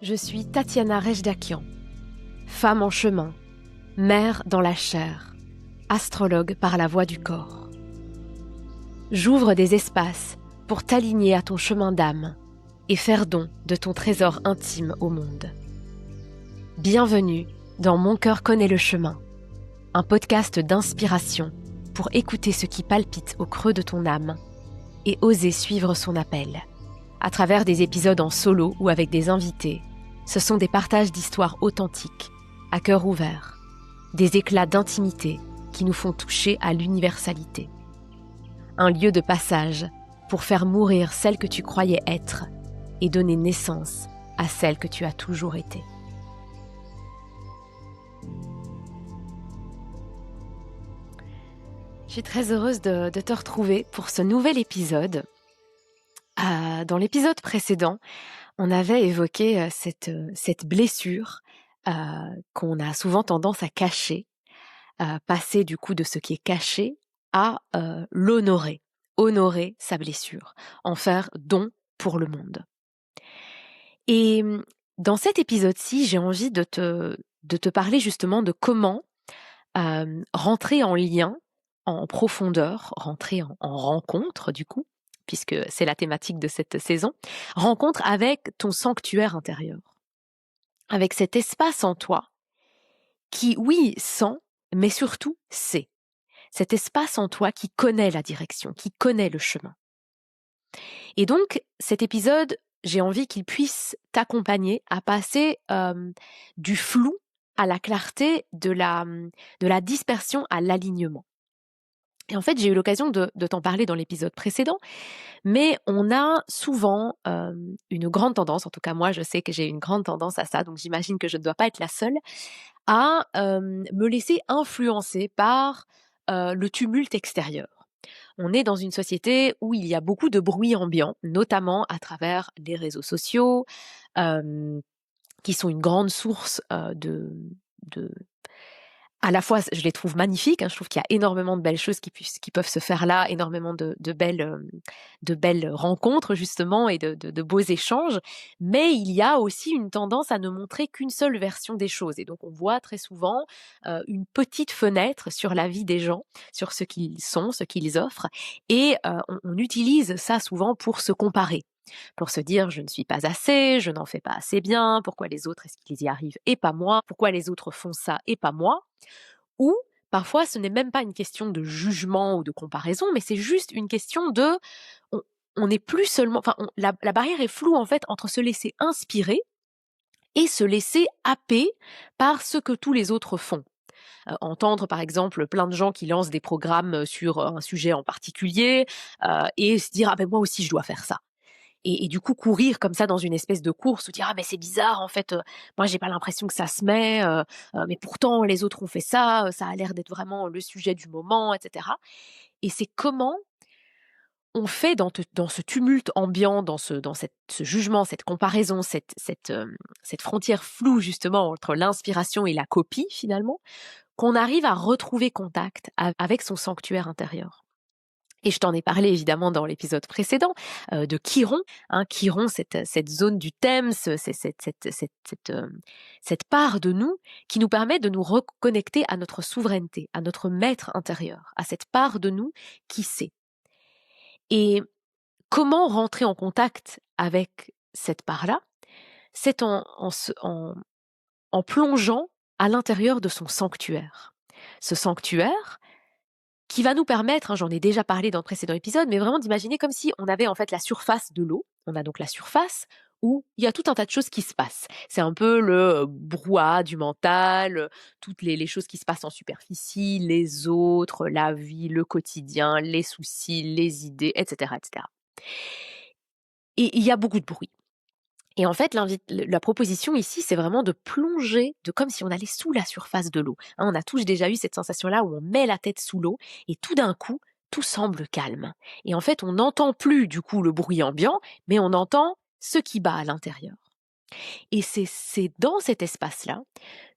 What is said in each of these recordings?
Je suis Tatiana Rejdakian, femme en chemin, mère dans la chair, astrologue par la voix du corps. J'ouvre des espaces pour t'aligner à ton chemin d'âme et faire don de ton trésor intime au monde. Bienvenue dans Mon cœur connaît le chemin, un podcast d'inspiration pour écouter ce qui palpite au creux de ton âme et oser suivre son appel. À travers des épisodes en solo ou avec des invités, ce sont des partages d'histoires authentiques, à cœur ouvert, des éclats d'intimité qui nous font toucher à l'universalité. Un lieu de passage pour faire mourir celle que tu croyais être et donner naissance à celle que tu as toujours été. Je suis très heureuse de te retrouver pour ce nouvel épisode. Dans l'épisode précédent, on avait évoqué cette blessure qu'on a souvent tendance à cacher, passer du coup de ce qui est caché à l'honorer, honorer sa blessure, en faire don pour le monde. Et dans cet épisode-ci, j'ai envie de te parler justement de comment rentrer en lien, en profondeur, rentrer en rencontre du coup, puisque c'est la thématique de cette saison, rencontre avec ton sanctuaire intérieur, avec cet espace en toi qui, oui, sent, mais surtout sait. Cet espace en toi qui connaît la direction, qui connaît le chemin. Et donc, cet épisode, j'ai envie qu'il puisse t'accompagner à passer du flou à la clarté, de la dispersion à l'alignement. Et en fait, j'ai eu l'occasion de t'en parler dans l'épisode précédent, mais on a souvent une grande tendance, en tout cas moi je sais que j'ai une grande tendance à ça, donc j'imagine que je ne dois pas être la seule, à me laisser influencer par le tumulte extérieur. On est dans une société où il y a beaucoup de bruit ambiant, notamment à travers les réseaux sociaux, qui sont une grande source de à la fois, je les trouve magnifiques, je trouve qu'il y a énormément de belles choses qui peuvent se faire là, énormément de belles rencontres justement et de beaux échanges, mais il y a aussi une tendance à ne montrer qu'une seule version des choses. Et donc on voit très souvent une petite fenêtre sur la vie des gens, sur ce qu'ils sont, ce qu'ils offrent, et on utilise ça souvent pour se comparer. Pour se dire je ne suis pas assez, je n'en fais pas assez bien, pourquoi les autres est-ce qu'ils y arrivent et pas moi, pourquoi les autres font ça et pas moi, ou parfois ce n'est même pas une question de jugement ou de comparaison, mais c'est juste une question de on n'est plus seulement, la barrière est floue en fait entre se laisser inspirer et se laisser happer par ce que tous les autres font. Entendre par exemple plein de gens qui lancent des programmes sur un sujet en particulier et se dire ah ben moi aussi je dois faire ça. Et du coup courir comme ça dans une espèce de course ou dire ah mais c'est bizarre en fait, moi j'ai pas l'impression que ça se met, mais pourtant les autres ont fait ça, ça a l'air d'être vraiment le sujet du moment, etc. Et c'est comment on fait dans ce tumulte ambiant, ce jugement, cette comparaison, cette frontière floue justement entre l'inspiration et la copie finalement, qu'on arrive à retrouver contact avec son sanctuaire intérieur. Et je t'en ai parlé évidemment dans l'épisode précédent de Chiron. Chiron, cette zone du thème, cette part de nous qui nous permet de nous reconnecter à notre souveraineté, à notre maître intérieur, à cette part de nous qui sait. Et comment rentrer en contact avec cette part-là? C'est en plongeant à l'intérieur de son sanctuaire. Ce sanctuaire, qui va nous permettre, j'en ai déjà parlé dans le précédent épisode, mais vraiment d'imaginer comme si on avait en fait la surface de l'eau. On a donc la surface où il y a tout un tas de choses qui se passent. C'est un peu le brouhaha du mental, toutes les choses qui se passent en superficie, les autres, la vie, le quotidien, les soucis, les idées, etc., etc. Et il y a beaucoup de bruit. Et en fait, la proposition ici, c'est vraiment de plonger, comme si on allait sous la surface de l'eau. On a tous déjà eu cette sensation-là où on met la tête sous l'eau et tout d'un coup, tout semble calme. Et en fait, on n'entend plus du coup le bruit ambiant, mais on entend ce qui bat à l'intérieur. Et c'est dans cet espace-là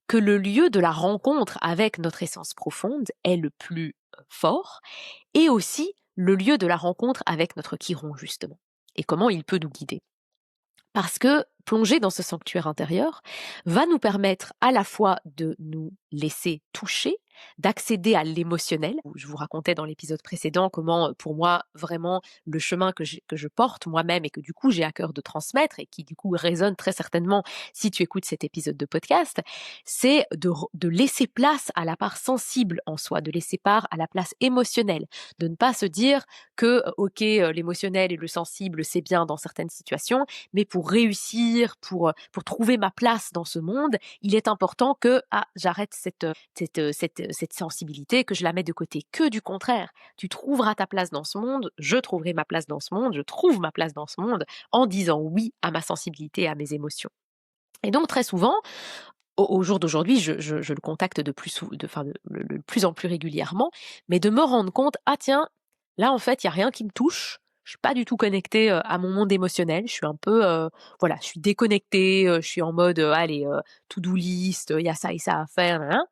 que le lieu de la rencontre avec notre essence profonde est le plus fort, et aussi le lieu de la rencontre avec notre Chiron, justement, et comment il peut nous guider. Parce que plonger dans ce sanctuaire intérieur va nous permettre à la fois de nous laisser toucher, d'accéder à l'émotionnel. Je vous racontais dans l'épisode précédent comment, pour moi, vraiment, le chemin que je porte moi-même et que du coup j'ai à cœur de transmettre et qui du coup résonne très certainement si tu écoutes cet épisode de podcast, c'est de laisser place à la part sensible en soi, de laisser part à la place émotionnelle, de ne pas se dire que, ok, l'émotionnel et le sensible, c'est bien dans certaines situations, mais pour réussir, pour trouver ma place dans ce monde, il est important que j'arrête cette sensibilité, que je la mette de côté. Que du contraire, tu trouveras ta place dans ce monde, je trouverai ma place dans ce monde, je trouve ma place dans ce monde en disant oui à ma sensibilité et à mes émotions. Et donc très souvent, au jour d'aujourd'hui, je le contacte de plus en plus régulièrement, mais de me rendre compte, ah tiens, là en fait, il y a rien qui me touche. Je suis pas du tout connectée à mon monde émotionnel. Je suis un peu, voilà, je suis déconnectée. Je suis en mode, allez, to-do list. Il y a ça et ça à faire. Nan, nan.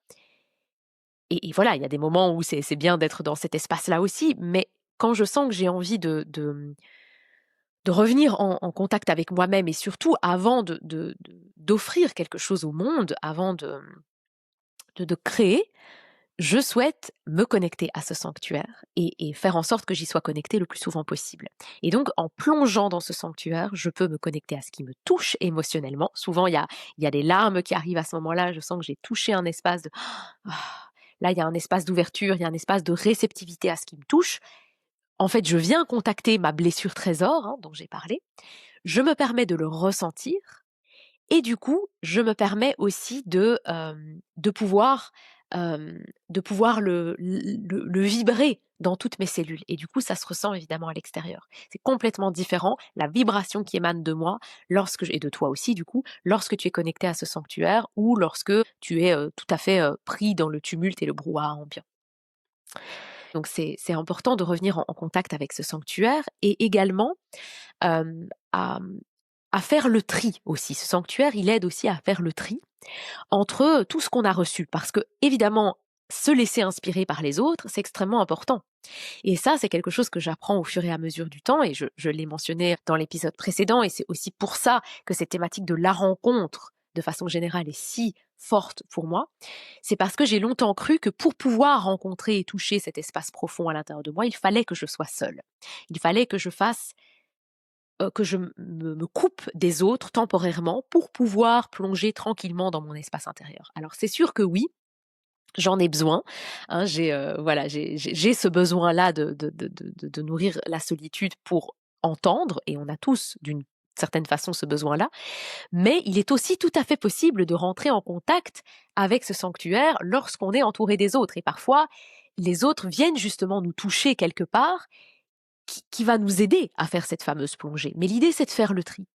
Et voilà, il y a des moments où c'est bien d'être dans cet espace-là aussi. Mais quand je sens que j'ai envie de revenir en contact avec moi-même et surtout avant d'offrir quelque chose au monde, avant de créer, je souhaite me connecter à ce sanctuaire et faire en sorte que j'y sois connectée le plus souvent possible. Et donc, en plongeant dans ce sanctuaire, je peux me connecter à ce qui me touche émotionnellement. Souvent, il y a des larmes qui arrivent à ce moment-là. Je sens que j'ai touché un espace de... Ah, là, il y a un espace d'ouverture, il y a un espace de réceptivité à ce qui me touche. En fait, je viens contacter ma blessure trésor, dont j'ai parlé. Je me permets de le ressentir. Et du coup, je me permets aussi de pouvoir, de pouvoir le vibrer dans toutes mes cellules. Et du coup, ça se ressent évidemment à l'extérieur. C'est complètement différent, la vibration qui émane de moi et de toi aussi du coup, lorsque tu es connecté à ce sanctuaire ou lorsque tu es tout à fait pris dans le tumulte et le brouhaha ambiant. Donc c'est important de revenir en contact avec ce sanctuaire et également à faire le tri aussi. Ce sanctuaire, il aide aussi à faire le tri entre tout ce qu'on a reçu. Parce que, évidemment, se laisser inspirer par les autres, c'est extrêmement important. Et ça, c'est quelque chose que j'apprends au fur et à mesure du temps, et je l'ai mentionné dans l'épisode précédent, et c'est aussi pour ça que cette thématique de la rencontre, de façon générale, est si forte pour moi. C'est parce que j'ai longtemps cru que pour pouvoir rencontrer et toucher cet espace profond à l'intérieur de moi, il fallait que je sois seule. Il fallait que je fasse que je me coupe des autres temporairement pour pouvoir plonger tranquillement dans mon espace intérieur. Alors c'est sûr que oui, j'en ai besoin, j'ai ce besoin-là de nourrir la solitude pour entendre, et on a tous d'une certaine façon ce besoin-là, mais il est aussi tout à fait possible de rentrer en contact avec ce sanctuaire lorsqu'on est entouré des autres, et parfois les autres viennent justement nous toucher quelque part qui va nous aider à faire cette fameuse plongée. Mais l'idée, c'est de faire le tri.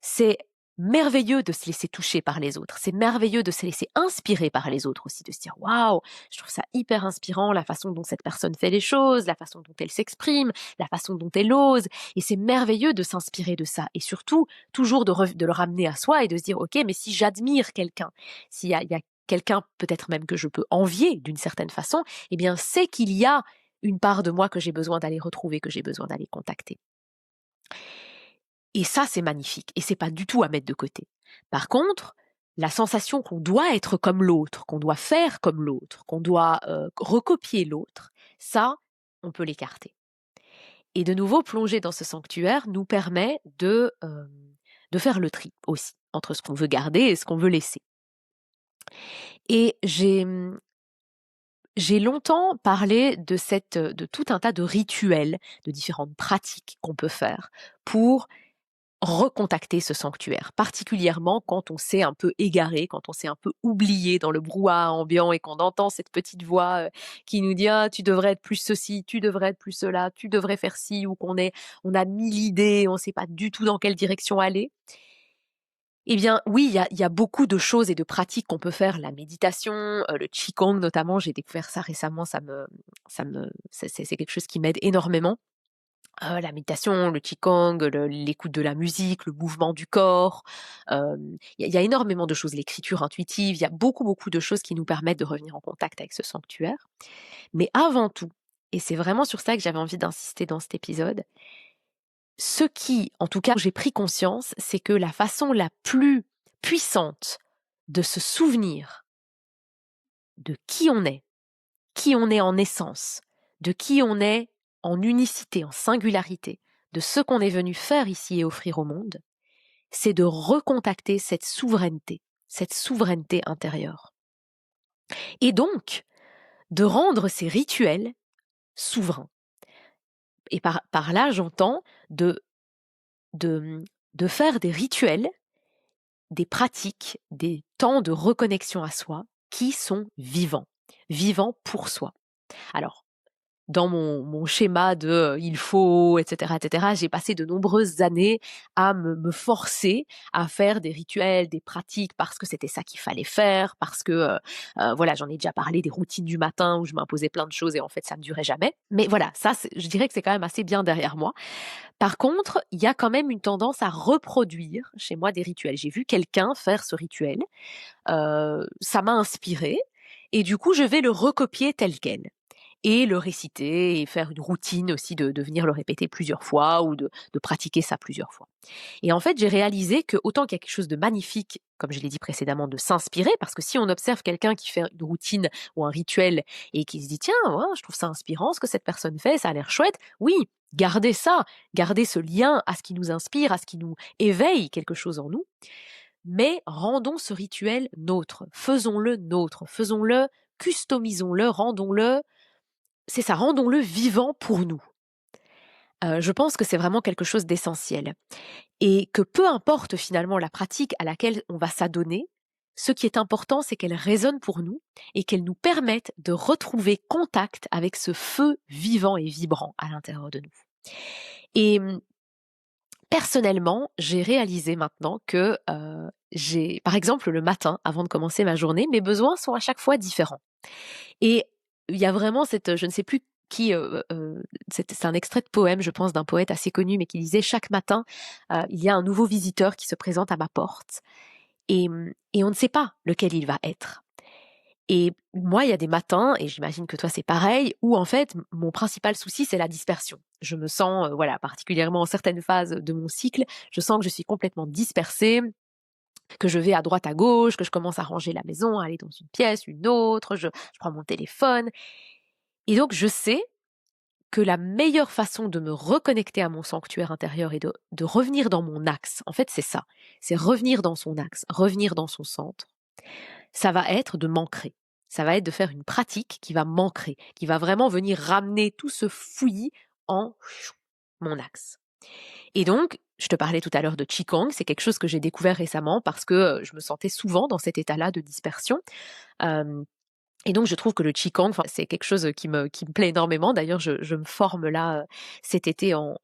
C'est merveilleux de se laisser toucher par les autres. C'est merveilleux de se laisser inspirer par les autres aussi, de se dire waouh, je trouve ça hyper inspirant la façon dont cette personne fait les choses, la façon dont elle s'exprime, la façon dont elle ose. Et c'est merveilleux de s'inspirer de ça. Et surtout, toujours de le ramener à soi et de se dire ok, mais si j'admire quelqu'un, s'il y a quelqu'un peut-être même que je peux envier d'une certaine façon, eh bien c'est qu'il y a une part de moi que j'ai besoin d'aller retrouver, que j'ai besoin d'aller contacter. Et ça, c'est magnifique. Et c'est pas du tout à mettre de côté. Par contre, la sensation qu'on doit être comme l'autre, qu'on doit faire comme l'autre, qu'on doit recopier l'autre, ça, on peut l'écarter. Et de nouveau, plonger dans ce sanctuaire nous permet de faire le tri aussi entre ce qu'on veut garder et ce qu'on veut laisser. Et j'ai longtemps parlé de tout un tas de rituels, de différentes pratiques qu'on peut faire pour recontacter ce sanctuaire, particulièrement quand on s'est un peu égaré, quand on s'est un peu oublié dans le brouhaha ambiant et qu'on entend cette petite voix qui nous dit ah, tu devrais être plus ceci, tu devrais être plus cela, tu devrais faire ci, ou on a 1000 idées, on ne sait pas du tout dans quelle direction aller. Eh bien, oui, il y a beaucoup de choses et de pratiques qu'on peut faire. La méditation, le qigong notamment, j'ai découvert ça récemment, c'est quelque chose qui m'aide énormément. La méditation, le qigong, l'écoute de la musique, le mouvement du corps. Il y a énormément de choses. L'écriture intuitive, il y a beaucoup, beaucoup de choses qui nous permettent de revenir en contact avec ce sanctuaire. Mais avant tout, et c'est vraiment sur ça que j'avais envie d'insister dans cet épisode, ce qui, en tout cas, j'ai pris conscience, c'est que la façon la plus puissante de se souvenir de qui on est en essence, de qui on est en unicité, en singularité, de ce qu'on est venu faire ici et offrir au monde, c'est de recontacter cette souveraineté intérieure. Et donc, de rendre ces rituels souverains. Et par là, j'entends de faire des rituels, des pratiques, des temps de reconnexion à soi qui sont vivants pour soi. Alors, dans mon schéma de il faut, etc., j'ai passé de nombreuses années à me forcer à faire des rituels, des pratiques parce que c'était ça qu'il fallait faire, parce que voilà, j'en ai déjà parlé des routines du matin où je m'imposais plein de choses et en fait ça ne durait jamais. Mais voilà, ça, je dirais que c'est quand même assez bien derrière moi. Par contre, il y a quand même une tendance à reproduire chez moi des rituels. J'ai vu quelqu'un faire ce rituel, ça m'a inspiré et du coup je vais le recopier tel quel et le réciter et faire une routine aussi de venir le répéter plusieurs fois ou de pratiquer ça plusieurs fois. Et en fait, j'ai réalisé que autant qu'il y a quelque chose de magnifique, comme je l'ai dit précédemment, de s'inspirer, parce que si on observe quelqu'un qui fait une routine ou un rituel et qui se dit tiens, ouais, je trouve ça inspirant ce que cette personne fait, ça a l'air chouette, oui, gardez ça, gardez ce lien à ce qui nous inspire, à ce qui nous éveille quelque chose en nous, mais rendons ce rituel nôtre, faisons-le, customisons-le, rendons-le vivant pour nous. Je pense que c'est vraiment quelque chose d'essentiel et que peu importe finalement la pratique à laquelle on va s'adonner, ce qui est important, c'est qu'elle résonne pour nous et qu'elle nous permette de retrouver contact avec ce feu vivant et vibrant à l'intérieur de nous. Et personnellement, j'ai réalisé maintenant que par exemple, le matin, avant de commencer ma journée, mes besoins sont à chaque fois différents. Et il y a vraiment je ne sais plus qui, c'est un extrait de poème, je pense, d'un poète assez connu, mais qui disait: «Chaque matin, il y a un nouveau visiteur qui se présente à ma porte et on ne sait pas lequel il va être». Et moi, il y a des matins, et j'imagine que toi c'est pareil, où en fait, mon principal souci, c'est la dispersion. Je me sens, voilà, particulièrement en certaines phases de mon cycle, je sens que je suis complètement dispersée, que je vais à droite, à gauche, que je commence à ranger la maison, à aller dans une pièce, une autre, je prends mon téléphone. Et donc, je sais que la meilleure façon de me reconnecter à mon sanctuaire intérieur et de revenir dans mon axe, en fait, c'est ça. C'est revenir dans son axe, revenir dans son centre. Ça va être de m'ancrer. Ça va être de faire une pratique qui va m'ancrer, qui va vraiment venir ramener tout ce fouillis en mon axe. Et donc, je te parlais tout à l'heure de Qigong, c'est quelque chose que j'ai découvert récemment parce que je me sentais souvent dans cet état-là de dispersion. Et donc je trouve que le Qigong, c'est quelque chose qui me plaît énormément. D'ailleurs, je me forme là cet été en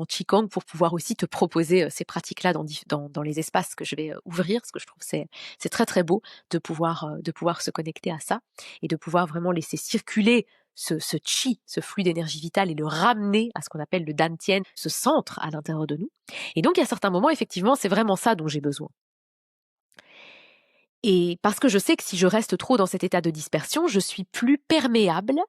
Qigong pour pouvoir aussi te proposer ces pratiques-là dans les espaces que je vais ouvrir, parce que je trouve que c'est très très beau de pouvoir se connecter à ça et de pouvoir vraiment laisser circuler ce chi, ce flux d'énergie vitale et le ramener à ce qu'on appelle le dantian, ce centre à l'intérieur de nous. Et donc à certains moments, effectivement, c'est vraiment ça dont j'ai besoin. Et parce que je sais que si je reste trop dans cet état de dispersion, je suis plus perméable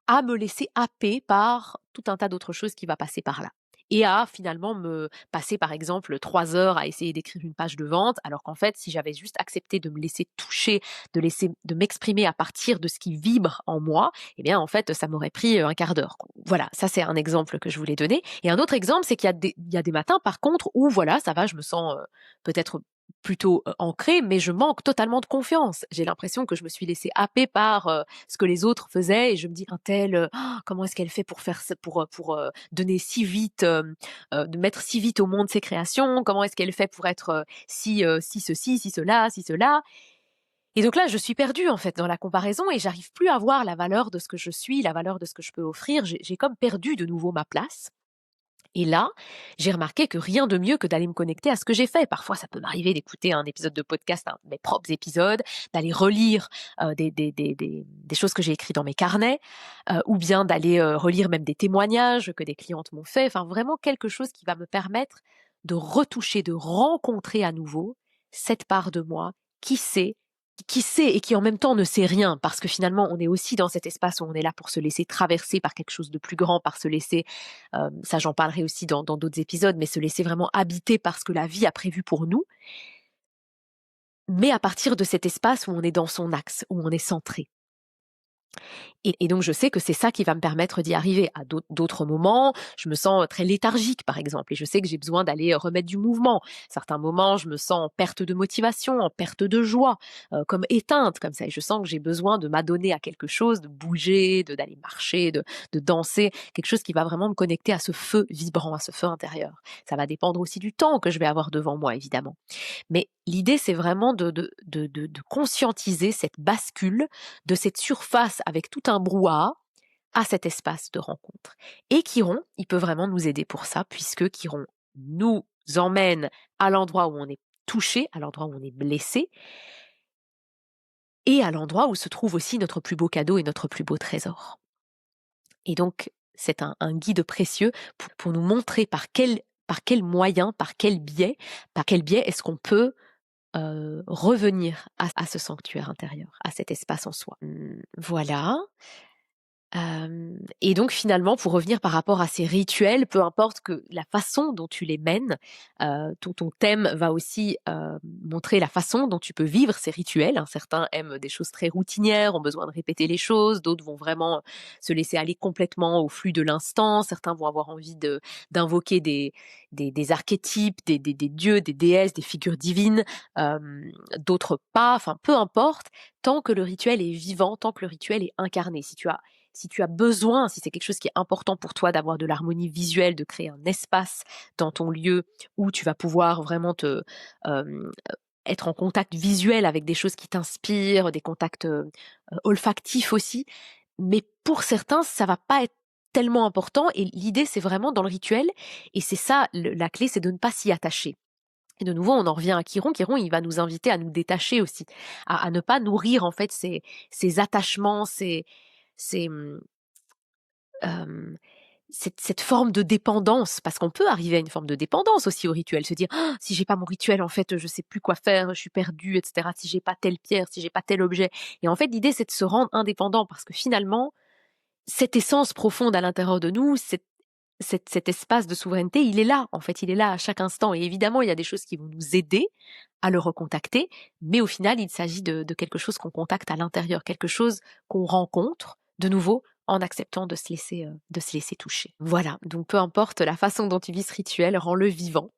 à me laisser happer par tout un tas d'autres choses qui va passer par là. Et à finalement me passer par exemple 3 heures à essayer d'écrire une page de vente, alors qu'en fait, si j'avais juste accepté de me laisser toucher, de m'exprimer à partir de ce qui vibre en moi, eh bien en fait, ça m'aurait pris un quart d'heure. Voilà, ça c'est un exemple que je voulais donner. Et un autre exemple, c'est il y a des matins par contre où voilà, ça va, je me sens peut-être plutôt ancrée, mais je manque totalement de confiance. J'ai l'impression que je me suis laissée happer par ce que les autres faisaient et je me dis un tel, comment est-ce qu'elle fait pour faire ça, pour donner si vite, de mettre si vite au monde ses créations, comment est-ce qu'elle fait pour être si ceci, si cela, si cela. Et donc là, je suis perdue en fait dans la comparaison et j'arrive plus à voir la valeur de ce que je suis, la valeur de ce que je peux offrir. J'ai comme perdu de nouveau ma place. Et là, j'ai remarqué que rien de mieux que d'aller me connecter à ce que j'ai fait. Parfois, ça peut m'arriver d'écouter un épisode de podcast, mes propres épisodes, d'aller relire des choses que j'ai écrites dans mes carnets, ou bien d'aller relire même des témoignages que des clientes m'ont fait. Enfin, vraiment quelque chose qui va me permettre de retoucher, de rencontrer à nouveau cette part de moi qui sait qui sait et qui en même temps ne sait rien, parce que finalement on est aussi dans cet espace où on est là pour se laisser traverser par quelque chose de plus grand, par se laisser, ça j'en parlerai aussi dans d'autres épisodes, mais se laisser vraiment habiter par ce que la vie a prévu pour nous, mais à partir de cet espace où on est dans son axe, où on est centré. Et donc je sais que c'est ça qui va me permettre d'y arriver. À d'autres moments, je me sens très léthargique, par exemple, et je sais que j'ai besoin d'aller remettre du mouvement. Certains moments, je me sens en perte de motivation, en perte de joie, comme éteinte, comme ça. Et je sens que j'ai besoin de m'adonner à quelque chose, de bouger, d'aller marcher, de danser, quelque chose qui va vraiment me connecter à ce feu vibrant, à ce feu intérieur. Ça va dépendre aussi du temps que je vais avoir devant moi, évidemment. Mais l'idée, c'est vraiment de conscientiser cette bascule de cette surface avec tout un brouhaha à cet espace de rencontre. Et Chiron, il peut vraiment nous aider pour ça, puisque Chiron nous emmène à l'endroit où on est touché, à l'endroit où on est blessé, et à l'endroit où se trouve aussi notre plus beau cadeau et notre plus beau trésor. Et donc, c'est un guide précieux pour nous montrer par quel moyen, par quel biais est-ce qu'on peut revenir à ce sanctuaire intérieur, à cet espace en soi. Voilà. Et donc finalement, pour revenir par rapport à ces rituels, peu importe que la façon dont tu les mènes, ton thème va aussi montrer la façon dont tu peux vivre ces rituels, hein. Certains aiment des choses très routinières, ont besoin de répéter les choses, d'autres vont vraiment se laisser aller complètement au flux de l'instant, certains vont avoir envie d'invoquer des archétypes, des dieux, des déesses, des figures divines, d'autres pas, enfin peu importe, tant que le rituel est vivant, tant que le rituel est incarné. Si tu as besoin, si c'est quelque chose qui est important pour toi d'avoir de l'harmonie visuelle, de créer un espace dans ton lieu où tu vas pouvoir vraiment être en contact visuel avec des choses qui t'inspirent, des contacts olfactifs aussi. Mais pour certains, ça va pas être tellement important, et l'idée, c'est vraiment dans le rituel, et c'est ça, la clé, c'est de ne pas s'y attacher. Et de nouveau, on en revient à Chiron. Chiron, il va nous inviter à nous détacher aussi, à ne pas nourrir en fait ces attachements, ces, hem, cette forme de dépendance, parce qu'on peut arriver à une forme de dépendance aussi au rituel, se dire: «Ah, si j'ai pas mon rituel, en fait, je sais plus quoi faire, je suis perdu, et cetera. Si j'ai pas telle pierre, si j'ai pas tel objet», et en fait, l'idée, c'est de se rendre indépendant, parce que finalement, cette essence profonde à l'intérieur de nous, cet espace de souveraineté, il est là, en fait, il est là à chaque instant, et évidemment, il y a des choses qui vont nous aider à le recontacter, mais au final, il s'agit de quelque chose qu'on contacte à l'intérieur, quelque chose qu'on rencontre, de nouveau, en acceptant de se laisser toucher. Voilà, donc peu importe la façon dont tu vis ce rituel, rends-le vivant.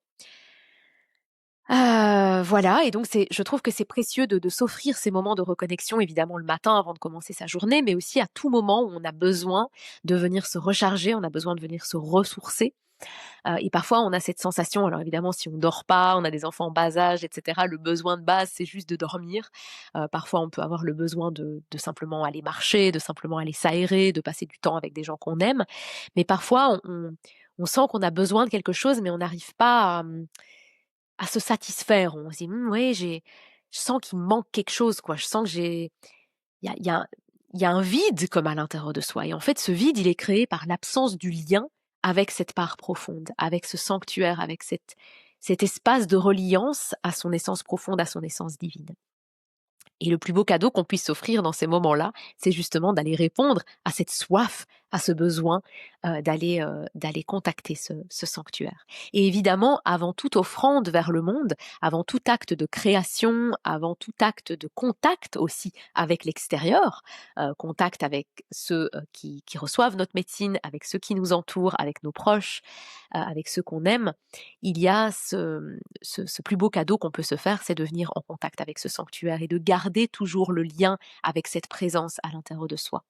Voilà, et donc je trouve que c'est précieux de s'offrir ces moments de reconnexion, évidemment le matin avant de commencer sa journée, mais aussi à tout moment où on a besoin de venir se recharger, on a besoin de venir se ressourcer. Et parfois on a cette sensation, alors évidemment si on dort pas, on a des enfants en bas âge, et cetera, le besoin de base, c'est juste de dormir. Parfois on peut avoir le besoin de simplement aller marcher, de simplement aller s'aérer, de passer du temps avec des gens qu'on aime. Mais parfois on sent qu'on a besoin de quelque chose, mais on n'arrive pas à se satisfaire. On se dit: «Ouais, je sens qu'il me manque quelque chose, quoi. Je sens que il y a un vide comme à l'intérieur de soi», et en fait, ce vide, il est créé par l'absence du lien avec cette part profonde, avec ce sanctuaire, avec cet espace de reliance à son essence profonde, à son essence divine. Et le plus beau cadeau qu'on puisse s'offrir dans ces moments-là, c'est justement d'aller répondre à cette soif, à ce besoin, d'aller contacter ce sanctuaire. Et évidemment, avant toute offrande vers le monde, avant tout acte de création, avant tout acte de contact aussi avec l'extérieur, contact avec ceux, qui reçoivent notre médecine, avec ceux qui nous entourent, avec nos proches, avec ceux qu'on aime, il y a ce plus beau cadeau qu'on peut se faire, c'est de venir en contact avec ce sanctuaire et de garder toujours le lien avec cette présence à l'intérieur de soi,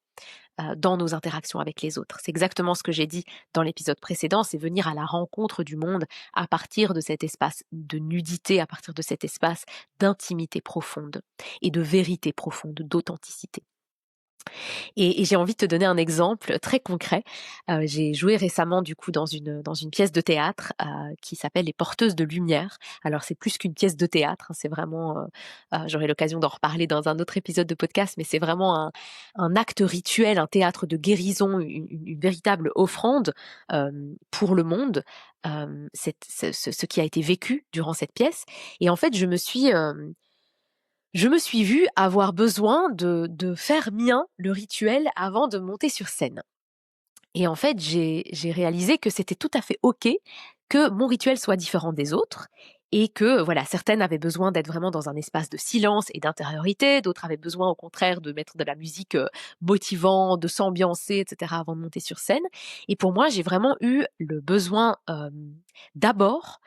dans nos interactions avec les autres. C'est exactement ce que j'ai dit dans l'épisode précédent, c'est venir à la rencontre du monde à partir de cet espace de nudité, à partir de cet espace d'intimité profonde et de vérité profonde, d'authenticité. Et j'ai envie de te donner un exemple très concret. J'ai joué récemment du coup dans une pièce de théâtre, qui s'appelle Les Porteuses de lumière. Alors c'est plus qu'une pièce de théâtre, hein, c'est vraiment, j'aurai l'occasion d'en reparler dans un autre épisode de podcast, mais c'est vraiment un acte rituel, un théâtre de guérison, une véritable offrande, pour le monde, ce qui a été vécu durant cette pièce. Et en fait, je me suis vue avoir besoin de faire mien le rituel avant de monter sur scène. Et en fait, j'ai réalisé que c'était tout à fait OK que mon rituel soit différent des autres et que, voilà, certaines avaient besoin d'être vraiment dans un espace de silence et d'intériorité, d'autres avaient besoin au contraire de mettre de la musique, motivante, de s'ambiancer et cetera avant de monter sur scène. Et pour moi, j'ai vraiment eu le besoin, d'abord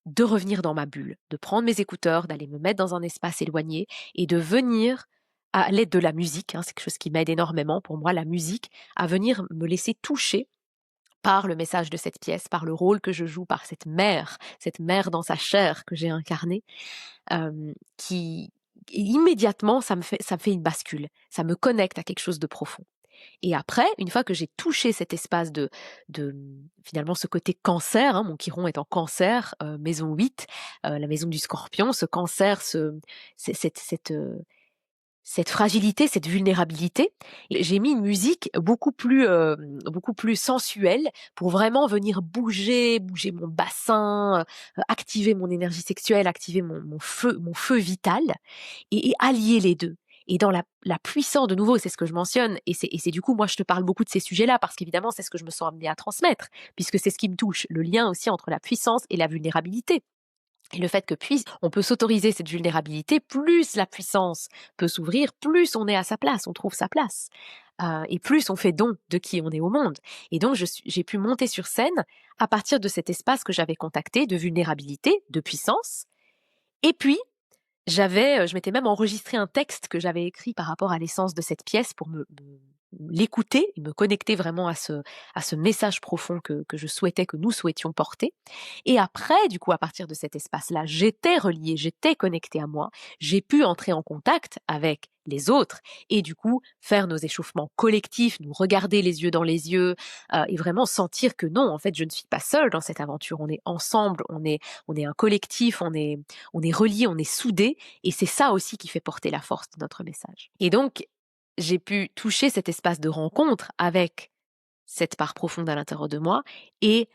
de revenir dans ma bulle, de prendre mes écouteurs, d'aller me mettre dans un espace éloigné et de venir, à l'aide de la musique, hein, c'est quelque chose qui m'aide énormément pour moi, la musique, à venir me laisser toucher par le message de cette pièce, par le rôle que je joue, par cette mère dans sa chair que j'ai incarnée, qui immédiatement ça me fait une bascule, ça me connecte à quelque chose de profond. Et après, une fois que j'ai touché cet espace de finalement ce côté cancer, hein, mon chiron est en cancer, maison 8, la maison du scorpion, ce cancer, cette fragilité, cette vulnérabilité, et j'ai mis une musique beaucoup plus sensuelle pour vraiment venir bouger mon bassin, activer mon énergie sexuelle, activer mon feu vital et allier les 2. Et dans la puissance de nouveau, c'est ce que je mentionne et c'est du coup, moi, je te parle beaucoup de ces sujets-là parce qu'évidemment, c'est ce que je me sens amenée à transmettre puisque c'est ce qui me touche, le lien aussi entre la puissance et la vulnérabilité. Et le fait que on peut s'autoriser cette vulnérabilité, plus la puissance peut s'ouvrir, plus on est à sa place, on trouve sa place. Et plus on fait don de qui on est au monde. Et donc j'ai pu monter sur scène à partir de cet espace que j'avais contacté de vulnérabilité, de puissance. Et puis je m'étais même enregistré un texte que j'avais écrit par rapport à l'essence de cette pièce pour l'écouter et me connecter vraiment à ce message profond que je souhaitais, que nous souhaitions porter. Et après, du coup, à partir de cet espace-là, j'étais reliée, j'étais connectée à moi, j'ai pu entrer en contact avec les autres et du coup faire nos échauffements collectifs, nous regarder les yeux dans les yeux et vraiment sentir que non, en fait, je ne suis pas seule dans cette aventure, on est ensemble, on est un collectif, on est reliés, on est soudés et c'est ça aussi qui fait porter la force de notre message. Et donc, j'ai pu toucher cet espace de rencontre avec cette part profonde à l'intérieur de moi et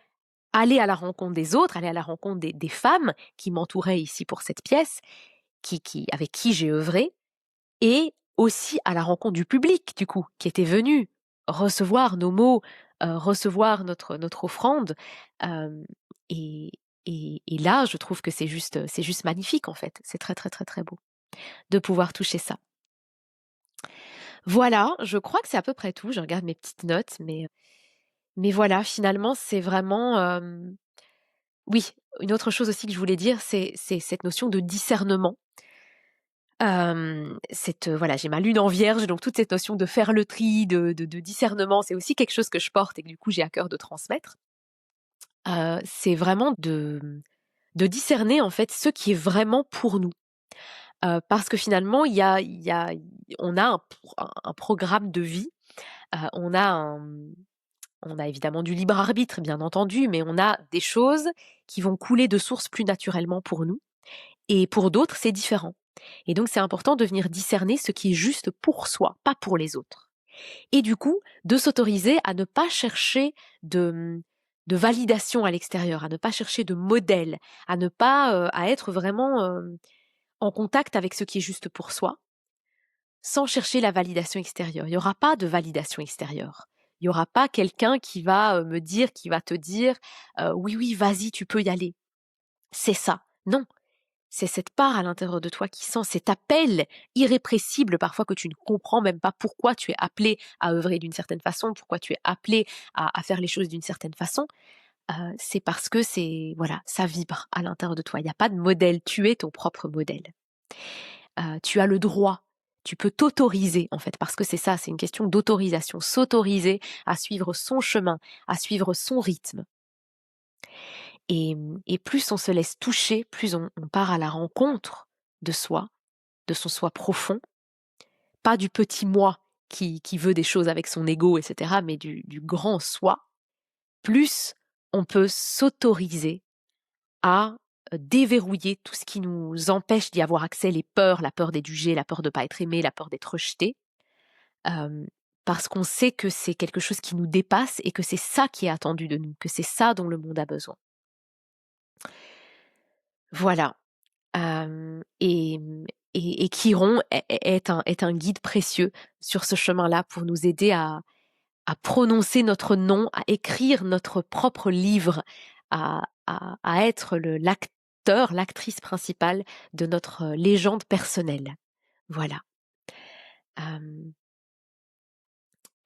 aller à la rencontre des autres, aller à la rencontre des femmes qui m'entouraient ici pour cette pièce, avec qui j'ai œuvré, et aussi à la rencontre du public, du coup, qui était venu recevoir nos mots, recevoir notre offrande. euh, et, et là, je trouve que c'est juste magnifique, en fait. C'est très, très, très, très beau de pouvoir toucher ça. Voilà, je crois que c'est à peu près tout. Je regarde mes petites notes, mais voilà, finalement, c'est vraiment, oui, une autre chose aussi que je voulais dire, c'est cette notion de discernement. Voilà, j'ai ma lune en vierge, donc toute cette notion de faire le tri, de discernement, c'est aussi quelque chose que je porte et que du coup j'ai à cœur de transmettre. C'est vraiment de discerner en fait ce qui est vraiment pour nous. Parce que finalement on a un programme de vie, on a on a évidemment du libre arbitre bien entendu, mais on a des choses qui vont couler de source plus naturellement pour nous et pour d'autres c'est différent. Et donc c'est important de venir discerner ce qui est juste pour soi, pas pour les autres. Et du coup, de s'autoriser à ne pas chercher de validation à l'extérieur, à ne pas chercher de modèle, à ne pas à être vraiment en contact avec ce qui est juste pour soi, sans chercher la validation extérieure. Il n'y aura pas de validation extérieure. Il n'y aura pas quelqu'un qui va me dire, qui va te dire oui, oui, vas-y, tu peux y aller. C'est ça. Non, c'est cette part à l'intérieur de toi qui sent cet appel irrépressible, parfois que tu ne comprends même pas pourquoi tu es appelé à œuvrer d'une certaine façon, pourquoi tu es appelé à faire les choses d'une certaine façon. C'est parce que voilà, ça vibre à l'intérieur de toi. Il n'y a pas de modèle, tu es ton propre modèle. Tu as le droit, tu peux t'autoriser en fait, parce que c'est ça, c'est une question d'autorisation, s'autoriser à suivre son chemin, à suivre son rythme. Et plus on se laisse toucher, plus on part à la rencontre de soi, de son soi profond, pas du petit moi qui veut des choses avec son ego, etc., mais du grand soi, plus on peut s'autoriser à déverrouiller tout ce qui nous empêche d'y avoir accès, les peurs, la peur d'être jugé, la peur de ne pas être aimé, la peur d'être rejeté, parce qu'on sait que c'est quelque chose qui nous dépasse et que c'est ça qui est attendu de nous, que c'est ça dont le monde a besoin. Voilà. et Chiron est un guide précieux sur ce chemin-là pour nous aider à prononcer notre nom, à écrire notre propre livre, à être l'acteur, l'actrice principale de notre légende personnelle. Voilà.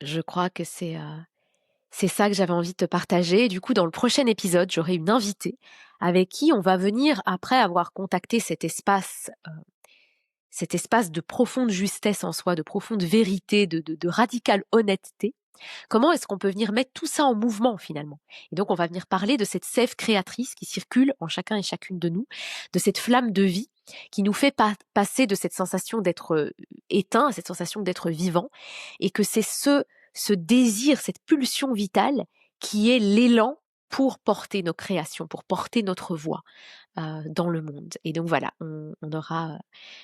Je crois que c'est ça que j'avais envie de te partager. Du coup, dans le prochain épisode, j'aurai une invitée avec qui on va venir, après avoir contacté cet espace de profonde justesse en soi, de profonde vérité, de radicale honnêteté. Comment est-ce qu'on peut venir mettre tout ça en mouvement finalement? Et donc, on va venir parler de cette sève créatrice qui circule en chacun et chacune de nous, de cette flamme de vie qui nous fait passer de cette sensation d'être éteint à cette sensation d'être vivant, et que c'est ce désir, cette pulsion vitale qui est l'élan pour porter nos créations, pour porter notre voix dans le monde. Et donc voilà, on aura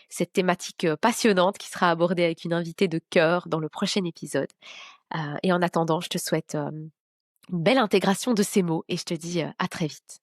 cette thématique passionnante qui sera abordée avec une invitée de cœur dans le prochain épisode. Et en attendant, je te souhaite une belle intégration de ces mots et je te dis à très vite.